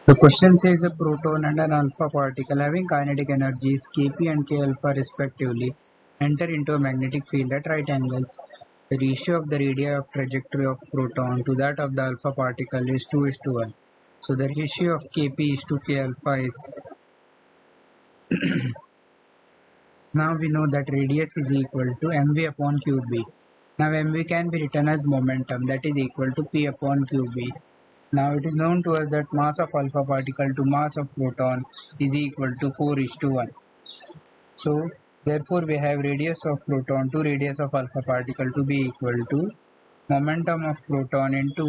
The question says a proton and an alpha particle having kinetic energies Kp and K alpha respectively enter into a magnetic field at right angles. The ratio of the radii of trajectory of proton to that of the alpha particle is 2:1. So the ratio of Kp is to K alpha is now we know that radius is equal to mv upon qb. Now mv can be written as momentum, that is equal to p upon qb. Now it is known to us that mass of alpha particle to mass of proton is equal to 4:1. So therefore we have radius of proton to radius of alpha particle to be equal to momentum of proton into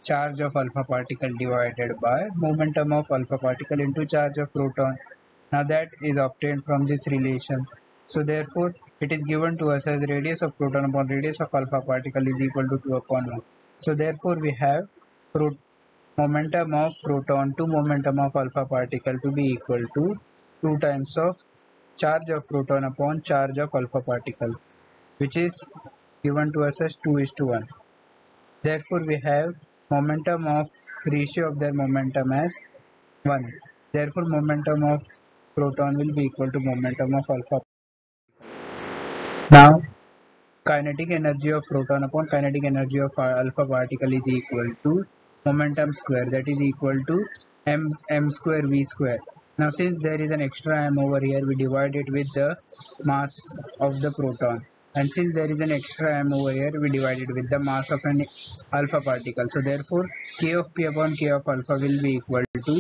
charge of alpha particle divided by momentum of alpha particle into charge of proton. Now that is obtained from this relation. So therefore it is given to us as radius of proton upon radius of alpha particle is equal to 2/1. So therefore we have momentum of proton to momentum of alpha particle to be equal to 2 times of charge of proton upon charge of alpha particle, which is given to us as 2:1. Therefore we have momentum of ratio of their momentum as 1. Therefore momentum of proton will be equal to momentum of alpha. Now kinetic energy of proton upon kinetic energy of alpha particle is equal to momentum square, that is equal to m square v square. Now since there is an extra m over here, we divide it with the mass of the proton, and since there is an extra m over here, we divide it with the mass of an alpha particle. So therefore k of p upon k of alpha will be equal to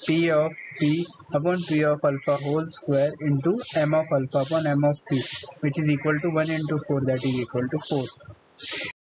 p of p upon p of alpha whole square into m of alpha upon m of p, which is equal to 1 into 4, that is equal to 4.